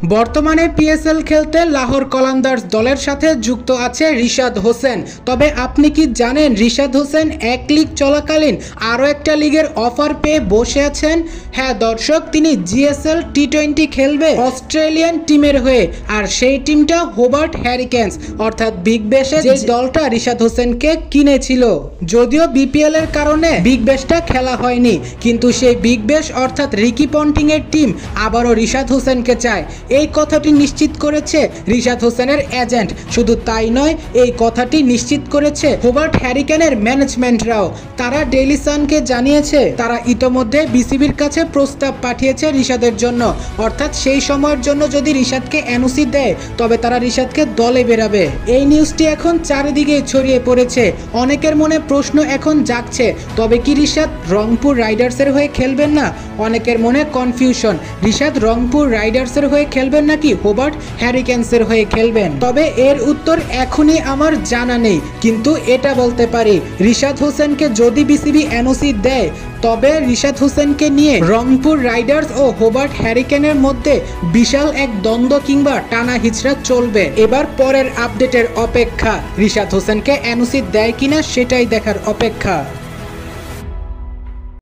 বর্তমানে পিএসএল খেলতে লাহোর কলান্দার্স দলের সাথে যুক্ত আছে রিশাদ হোসেন। তবে আপনি কি জানেন রিশাদ হোসেন এক লিগ চলাকালীন আরও একটা লিগের অফার পেয়ে বসে আছেন? হ্যাঁ দর্শক, তিনি জিএসএল টি20 খেলবে অস্ট্রেলিয়ান টিমের হয়ে, আর সেই টিমটা হোবার্ট হ্যারিকেন্স অর্থাৎ বিগ ব্যাশের যে দলটা রিশাদ হোসেনকে কিনেছিল। যদিও বিপিএল এর কারণে বিগ ব্যাশটা খেলা হয়নি, কিন্তু সেই বিগ ব্যাশ অর্থাৎ রিকি পন্টিং এর টিম আবারও রিশাদ হোসেনকে চায়। এই কথাটি নিশ্চিত করেছে রিশাদ হোসেনের এজেন্ট। শুধু তাই নয়, এই কথাটি নিশ্চিত করেছে হোবার্ট হ্যারিকেনের ম্যানেজমেন্টরাও। তারা ডেইলি সানকে জানিয়েছে তারা ইতোমধ্যে বিসিবির কাছে প্রস্তাব পাঠিয়েছে রিশাদের জন্য, অর্থাৎ সেই সময়ের জন্য যদি রিশাদকে এনওসি দেয় তবে তারা রিশাদকে দলে বেরাবে। এই নিউজটি এখন চারিদিকে ছড়িয়ে পড়েছে। অনেকের মনে প্রশ্ন এখন জাগছে, তবে কি রিশাদ রংপুর রাইডার্সের হয়ে খেলবেন না? অনেকের মনে কনফিউশন, রিশাদ রংপুর রাইডার্সের হয়ে খেলবেন নাকি হোবার্ট হ্যারিকেন্সের হয়ে খেলবেন? তবে এর উত্তর এখনই আমার জানা নেই, কিন্তু এটা বলতে পারি রিশাদ হোসেনকে যদি বিসিবি এনওসি দেয় তবে রিশাদ হোসেনকে নিয়ে রংপুর রাইডার্স ও হোবার্ট হ্যারিকেনের মধ্যে বিশাল এক দ্বন্দ্ব কিংবা টানা হিচড়া চলবে। এবার পরের আপডেটের অপেক্ষা, রিশাদ হোসেনকে এনওসি দেয় কিনা সেটাই দেখার অপেক্ষা।